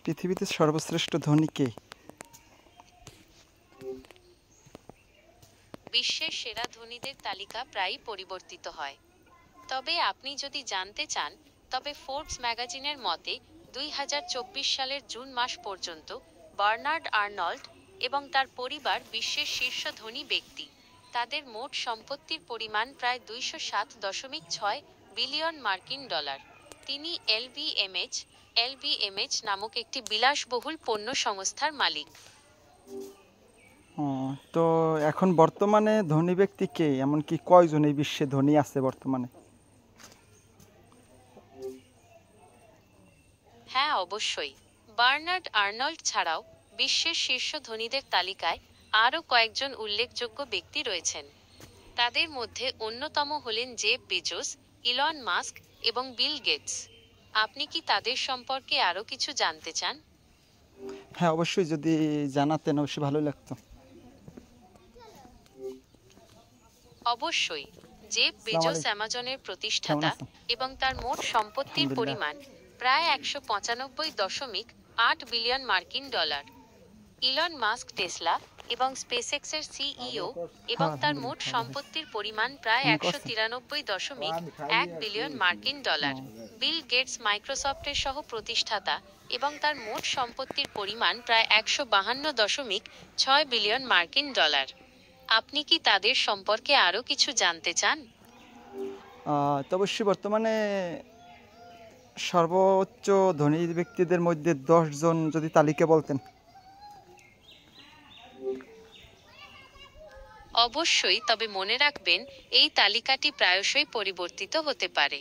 পৃথিবীতে সর্বশ্রেষ্ঠ ধনী কে? বিশ্বের সেরা ধনীদের তালিকা প্রায়ই পরিবর্তিত হয়। তবে আপনি যদি জানতে চান, তবে ফোর্বস ম্যাগাজিনের মতে 2024 সালের জুন মাস পর্যন্ত বার্নার্ড আর্নল্ড এবং তার পরিবার বিশ্বের শীর্ষ ধনী ব্যক্তি। তাদের মোট সম্পত্তির পরিমাণ প্রায় 207.6 বিলিয়ন মার্কিন ডলার। তিনি এলভিএমএইচ নামক একটি বিলাসবহুল পণ্য সংস্থার মালিক। তো এখন বর্তমানে ধনী ব্যক্তি কে, এমনকি কয়জন এই বিশ্বে ধনী আছে বর্তমানে? হ্যাঁ, অবশ্যই। বার্নার্ড আর্নল্ড ছাড়াও বিশ্বের শীর্ষ ধনীদের তালিকায় আরও কয়েকজন উল্লেখযোগ্য ব্যক্তি রয়েছেন। তাদের মধ্যে অন্যতম হলেন জেফ বেজোস, ইলন মাস্ক এবং বিল গেটস। আপনি কি তাদের সম্পর্কে আরও কিছু জানতে চান? হ্যাঁ, অবশ্যই, যদি জানাতেন অবশ্যই ভালো লাগতো। অবশ্যই। জেফ আসসালামু বেজোস আলাইকুম। অ্যামাজনের কেমন প্রতিষ্ঠাতা আছেন? এবং তার মোট সম্পত্তির আলহামদুলিল্লাহ। পরিমাণ প্রায় 195.8 বিলিয়ন মার্কিন ডলার। ইলন মাস্ক টেসলা এবং স্পেসএক্সের সিইও এবং তার মোট সম্পত্তির পরিমাণ প্রায় 193.1 বিলিয়ন মার্কিন ডলার। বিল গেটস মাইক্রোসফটের সহ প্রতিষ্ঠাতা এবং তার মোট সম্পত্তির পরিমাণ প্রায় 152.6 বিলিয়ন মার্কিন ডলার। আপনি কি তাদের সম্পর্কে আরও কিছু জানতে চান? তো অবশ্যই বর্তমানে সর্বোচ্চ ধনী ব্যক্তিদের মধ্যে 10 জন যদি তালিকা বলতেন। অবশ্যই, তবে মনে রাখবেন এই তালিকাটি প্রায়শই পরিবর্তিত হতে পারে।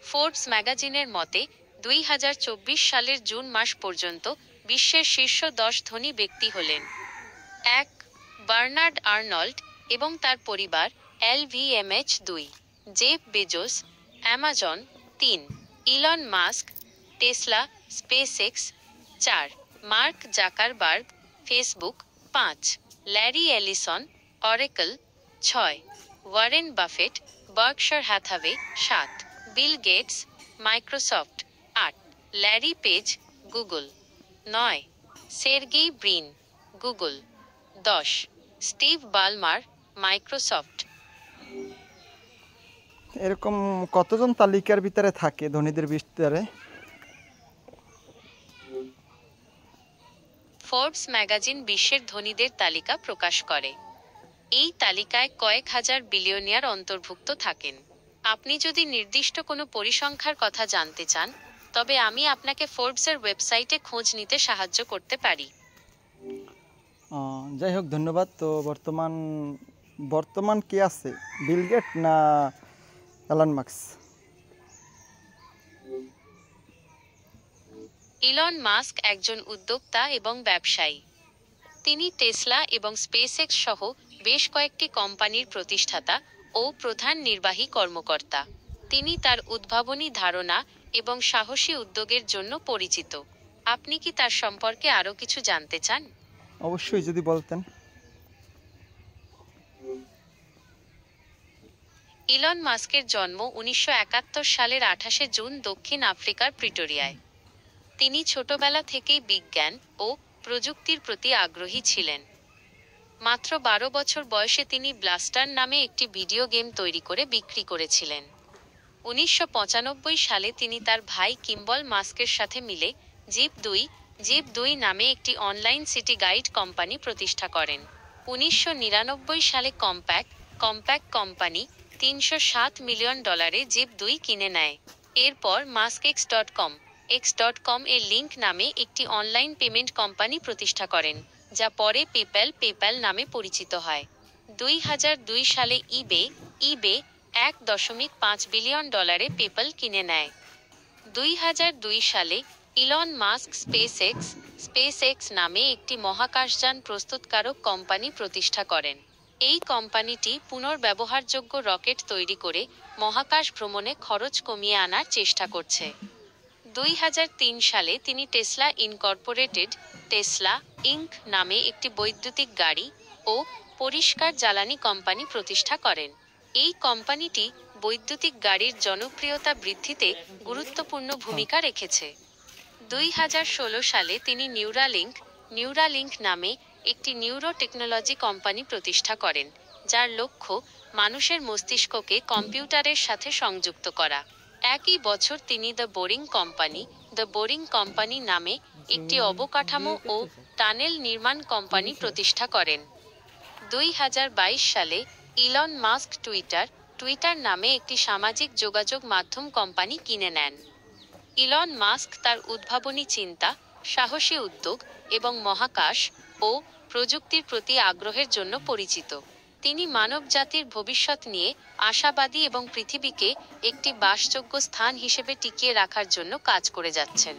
ফোর্বস ম্যাগাজিনের মতে 2024 সালের জুন মাস পর্যন্ত বিশ্বের শীর্ষ 10 ধনী ব্যক্তি হলেন: 1. বার্নার্ড আর্নল্ড এবং তার পরিবার, LVMH. 2. Jeff Bezos, Amazon. 3. Elon Musk, Tesla, SpaceX. 4. Mark Zuckerberg, Facebook. 5. Larry Ellison, Oracle. 6. Warren Buffett, Berkshire Hathaway. 7. Bill Gates, Microsoft. 8. Larry Page, Google. 9. Sergey Brin, Google. 10. Steve Ballmer, Microsoft. এরকম কতজন তালিকার ভিতরে থাকে ধনীদের ভিতরে? ফোর্বস ম্যাগাজিন বিশ্বের ধনীদের তালিকা প্রকাশ করে। এই তালিকায় কয়েক হাজার বিলিয়নিয়ার অন্তর্ভুক্ত থাকেন। আপনি যদি নির্দিষ্ট কোনো পরিসংখ্যার কথা জানতে চান, তবে আমি আপনাকে ফোর্বসের ওয়েবসাইটে খোঁজ নিতে সাহায্য করতে পারি। যাই হোক, ধন্যবাদ। তো বর্তমান কে আছে, বিল গেট না এলন মাস্ক? ইলন মাস্ক একজন উদ্যোক্তা এবং ব্যবসায়ী। তিনি টেসলা এবং স্পেসএক্স সহ বেশ কয়েকটি কোম্পানির প্রতিষ্ঠাতা ও প্রধান নির্বাহী কর্মকর্তা। তিনি তার উদ্ভাবনী ধারণা এবং সাহসী উদ্যোগের জন্য পরিচিত। আপনি কি তার সম্পর্কে আরও কিছু জানতে চান? অবশ্যই, যদি বলতেন। ইলন মাস্কের জন্ম 1971 সালের 28 জুন দক্ষিণ আফ্রিকার প্রিটোরিয়ায়। তিনি ছোটবেলা থেকেই বিজ্ঞান ও প্রযুক্তির প্রতি আগ্রহী ছিলেন। মাত্র 12 বছর বয়সে তিনি ব্লাস্টার নামে একটি ভিডিও গেম তৈরি করে বিক্রি করেছিলেন। 1995 সালে তিনি তার ভাই কিম্বল মাস্কের সাথে মিলে জিপ 2 নামে একটি অনলাইন সিটি গাইড কোম্পানি প্রতিষ্ঠা করেন। 1999 সালে কম্প্যাক্ট কোম্পানি $307 মিলিয়ন জিপ 2 কিনে নেয়। এরপর মাস্ক এক্স.কম এর লিংক নামে একটি অনলাইন পেমেন্ট কোম্পানি প্রতিষ্ঠা করেন, যা পরে পেপ্যাল নামে পরিচিত হয়। 2002 সালে ইবে $1.5 বিলিয়ন পেপ্যাল কিনে নেয়। 2002 সালে ইলন মাস্ক স্পেসএক্স নামে একটি মহাকাশযান প্রস্তুতকারক কোম্পানি প্রতিষ্ঠা করেন। এই কোম্পানিটি পুনর্ব্যবহারযোগ্য রকেট তৈরি করে মহাকাশ ভ্রমণে খরচ কমিয়ে আনার চেষ্টা করছে। 2003 সালে তিনি টেসলা টেসলা ইনক নামে একটি বৈদ্যুতিক গাড়ি ও পরিষ্কার জ্বালানি কোম্পানি প্রতিষ্ঠা করেন। এই কোম্পানিটি বৈদ্যুতিক গাড়ির জনপ্রিয়তা বৃদ্ধিতে গুরুত্বপূর্ণ ভূমিকা রেখেছে। 2016 সালে তিনি নিউরালিঙ্ক নামে একটি নিউরো টেকনোলজি কোম্পানি প্রতিষ্ঠা করেন, যার লক্ষ্য মানুষের মস্তিষ্ককে কম্পিউটারের সাথে সংযুক্ত করা। একই বছর তিনি দ্য বোরিং কোম্পানি নামে একটি অবকাঠামো ও টানেল নির্মাণ কোম্পানি প্রতিষ্ঠা করেন। 2022 সালে ইলন মাস্ক টুইটার নামে একটি সামাজিক যোগাযোগ মাধ্যম কোম্পানি কিনে নেন। ইলন মাস্ক তার উদ্ভাবনী চিন্তা, সাহসী উদ্যোগ এবং মহাকাশ ও প্রযুক্তির প্রতি আগ্রহের জন্য পরিচিত। তিনি মানবজাতির ভবিষ্যৎ নিয়ে আশাবাদী এবং পৃথিবীকে একটি বাসযোগ্য স্থান হিসেবে টিকিয়ে রাখার জন্য কাজ করে যাচ্ছেন।